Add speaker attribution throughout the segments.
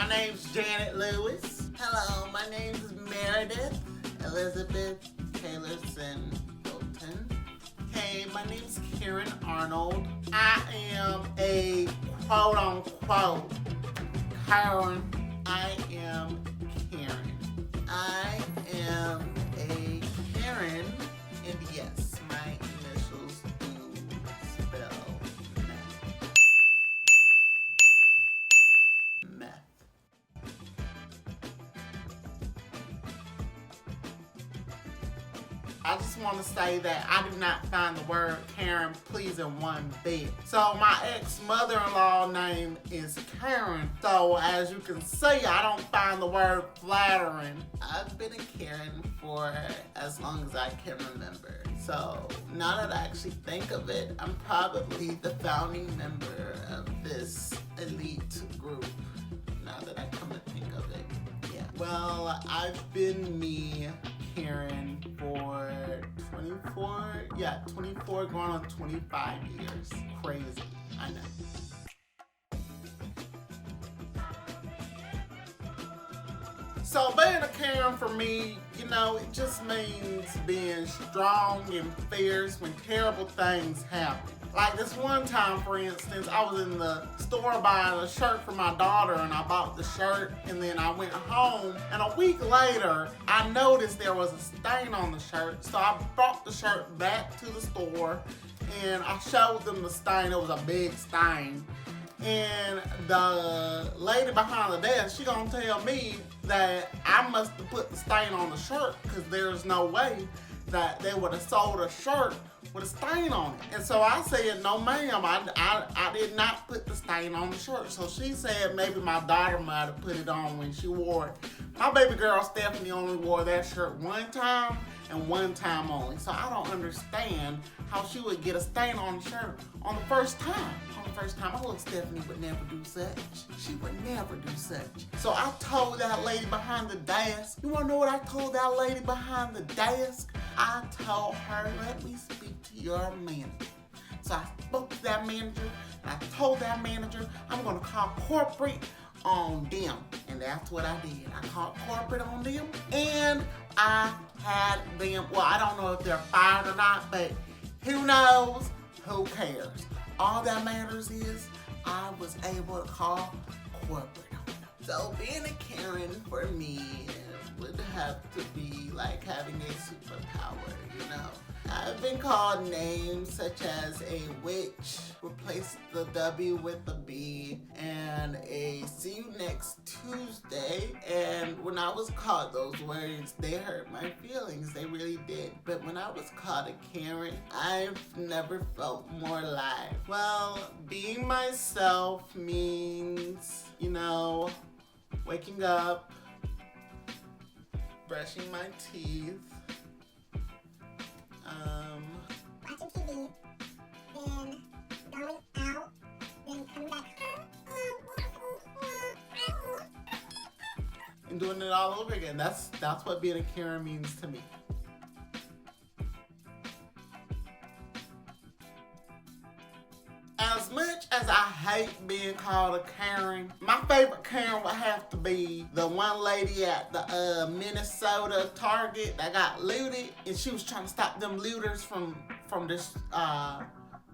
Speaker 1: My name's Janet Lewis. Hello, my name's Meredith Elizabeth Taylorson Hilton. Hey, my name's Karen Arnold. I am a quote-unquote Karen. I am Karen. I am a Karen, and yes, my initials do spell meth. Meth. I just want to say that I do not find the word Karen pleasing one bit. So my ex-mother-in-law name is Karen. So as you can see, I don't find the word flattering. I've been a Karen for as long as I can remember. So now that I actually think of it, I'm probably the founding member of this elite group. Now that I come to think of it. Yeah. Well, I've been me, Karen, for 24 going on 25 years. Crazy, I know. So being a Karen for me, it just means being strong and fierce when terrible things happen. Like this one time, for instance, I was in the store buying a shirt for my daughter, and I bought the shirt, and then I went home, and a week later, I noticed there was a stain on the shirt, so I brought the shirt back to the store, and I showed them the stain. It was a big stain. And the lady behind the desk, she gonna tell me that I must have put the stain on the shirt, because there's no way that they would have sold a shirt with a stain on it. And so I said, no ma'am, I did not put the stain on the shirt. So she said maybe my daughter might have put it on when she wore it. My baby girl Stephanie only wore that shirt one time and one time only. So I don't understand how she would get a stain on the shirt on the first time. My little Stephanie would never do such. She would never do such. So I told that lady behind the desk, you wanna know what I told that lady behind the desk? I told her, let me speak to your manager. So I spoke to that manager, and I told that manager, I'm gonna call corporate on them. And that's what I did. I called corporate on them, and I had them, well, I don't know if they're fired or not, but who knows, who cares? All that matters is I was able to call corporate on them. So being a Karen for me would have to be like having a superpower, I've been called names such as a witch, replace the W with a B, and a see you next Tuesday. And when I was called those words, they hurt my feelings. They really did. But when I was called a Karen, I've never felt more alive. Well, being myself means, waking up, brushing my teeth,
Speaker 2: watching TV, then going out, then coming back home,
Speaker 1: and doing it all over again. That's what being a Karen means to me. As much as I hate being called a Karen, my favorite Karen would have to be the one lady at the Minnesota Target that got looted, and she was trying to stop them looters from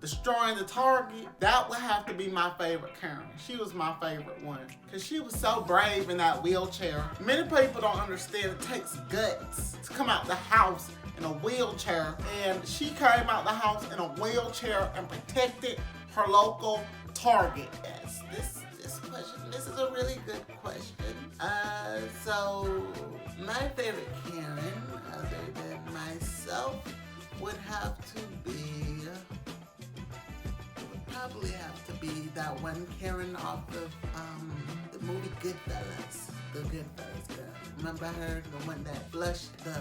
Speaker 1: destroying the Target. That would have to be my favorite Karen. She was my favorite one because she was so brave in that wheelchair. Many people don't understand it takes guts to come out the house in a wheelchair, and she came out the house in a wheelchair and protected her local Target. Yes, this question, this is a really good question. So my favorite Karen, other than myself, would have to be, probably have to be that one Karen off of the movie Goodfellas. The Goodfellas girl. Remember her? The one that flushed the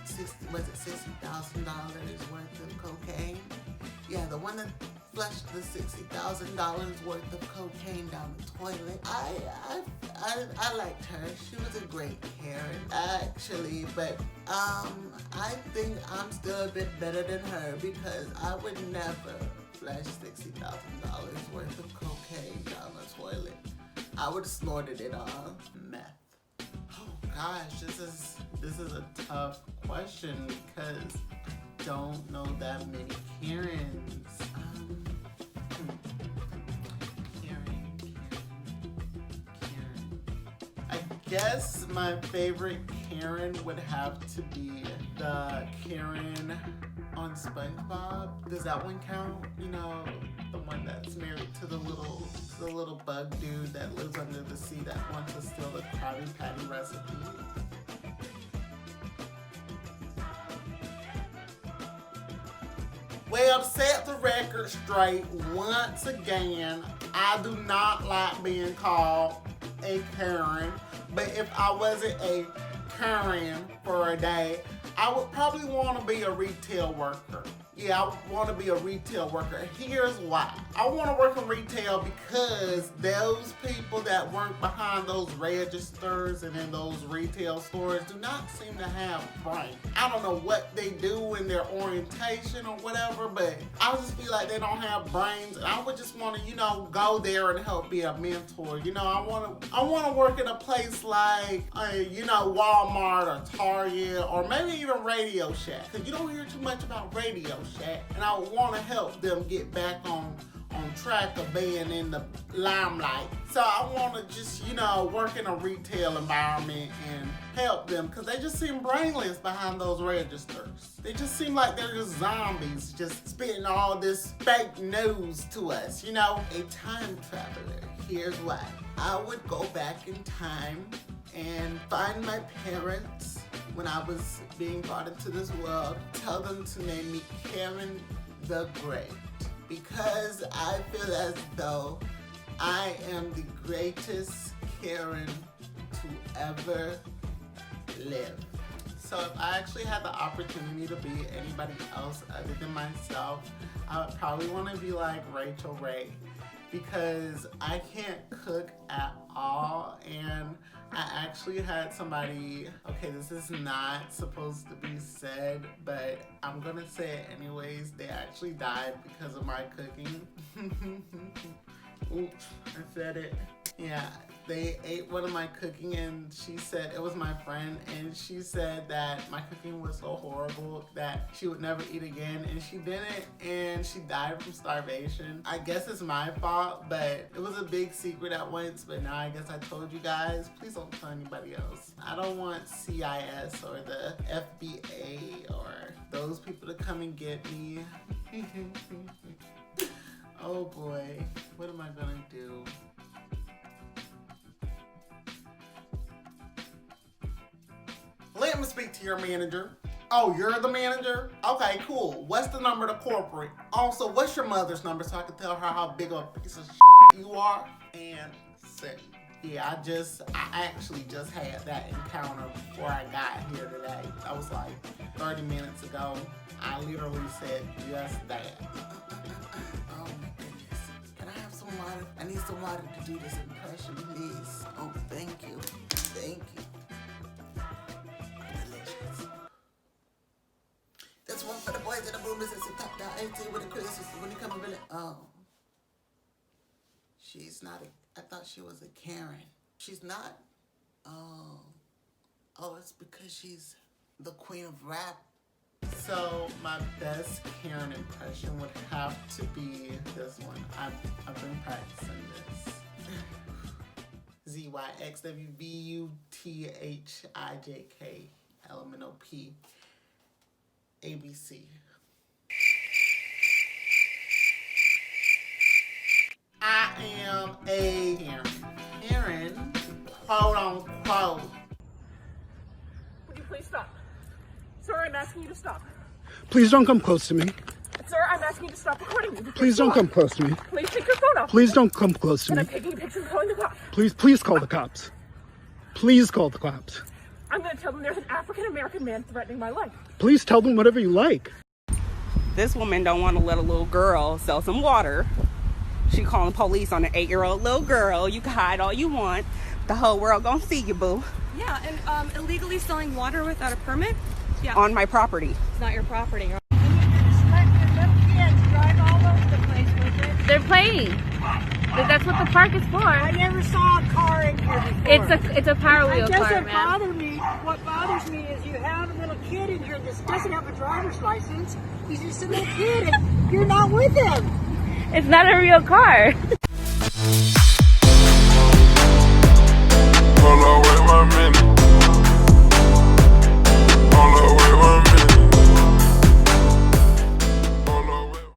Speaker 1: $60,000 worth of cocaine? Yeah, the one that flushed the $60,000 worth of cocaine down the toilet. I liked her. She was a great Karen, actually, but I think I'm still a bit better than her because I would never flush $60,000 worth of cocaine down the toilet. I would have snorted it on meth. Oh gosh, this is a tough question because I don't know that many Karens. I guess my favorite Karen would have to be the Karen on SpongeBob. Does that one count? You know, the one that's married to the little bug dude that lives under the sea that wants to steal the Krabby Patty recipe. Well, to set the record straight once again, I do not like being called a Karen, but if I wasn't a Karen for a day, I would probably want to be a retail worker. Yeah, I want to be a retail worker. Here's why. I want to work in retail because those people that work behind those registers and in those retail stores do not seem to have brains. I don't know what they do in their orientation or whatever, but I just feel like they don't have brains. And I would just want to, go there and help be a mentor. I want to work in a place like, Walmart or Target or maybe even Radio Shack. Because you don't hear too much about Radio Shack, and I want to help them get back on track of being in the limelight. So I want to just, work in a retail environment and help them because they just seem brainless behind those registers. They just seem like they're just zombies, just spitting all this fake news to us. A time traveler. Here's why. I would go back in time and find my parents when I was being brought into this world, tell them to name me Karen the Great, because I feel as though I am the greatest Karen to ever live. So if I actually had the opportunity to be anybody else other than myself, I would probably want to be like Rachel Ray, because I can't cook at all, and I actually had somebody, okay, this is not supposed to be said, but I'm gonna say it anyways. They actually died because of my cooking. Oops, I said it. Yeah, they ate one of my cooking, and she said, it was my friend, and she said that my cooking was so horrible that she would never eat again, and she didn't, and she died from starvation. I guess it's my fault, but it was a big secret at once, but now I guess I told you guys. Please don't tell anybody else. I don't want CIS or the FBA or those people to come and get me. Oh boy, what am I gonna do? Let me speak to your manager. Oh, you're the manager? Okay, cool. What's the number to corporate? Also, what's your mother's number so I can tell her how big of a piece of shit you are? And send. Yeah, I actually just had that encounter before I got here today. That was like 30 minutes ago. I literally said just that. Oh my goodness. Can I have some water? I need some water to do this impression, please. Oh, thank you. Thank you. This one for the boys in the boom business and top down 18 with the criticism when you come in. Oh. She's not I thought she was a Karen. She's not? Oh. Oh, it's because she's the queen of rap. So my best Karen impression would have to be this one. I've been practicing this. ZYXWVUTHIJK ABC. I am a Karen. Karen, quote unquote.
Speaker 3: Would you please stop? Sir, I'm asking you to stop.
Speaker 4: Please don't come close to me.
Speaker 3: Sir, I'm asking you to stop recording me.
Speaker 4: Please don't come close to me.
Speaker 3: Please take your phone off.
Speaker 4: Please don't come close to
Speaker 3: And
Speaker 4: me.
Speaker 3: I'm taking pictures and calling the cops.
Speaker 4: Please call the cops. Please call the cops.
Speaker 3: I'm going to tell them there's an African-American man threatening my life.
Speaker 4: Please tell them whatever you like.
Speaker 5: This woman don't want to let a little girl sell some water. She calling the police on an 8-year-old little girl. You can hide all you want. The whole world gonna see you, boo.
Speaker 6: Yeah, and illegally selling water without a permit? Yeah.
Speaker 5: On my property.
Speaker 6: It's not your property.
Speaker 7: And you just let your little kids drive all over the place with it.
Speaker 6: They're playing.
Speaker 3: That's what the park is for.
Speaker 7: I never saw a car in here before.
Speaker 3: It's a Power Wheel
Speaker 7: It
Speaker 3: car,
Speaker 7: doesn't
Speaker 3: man.
Speaker 7: bother me. What bothers me is you have a little kid in here that doesn't have a driver's license. He's just a little kid and you're not with him.
Speaker 3: It's not a real car.
Speaker 8: Hold on, wait 1 minute.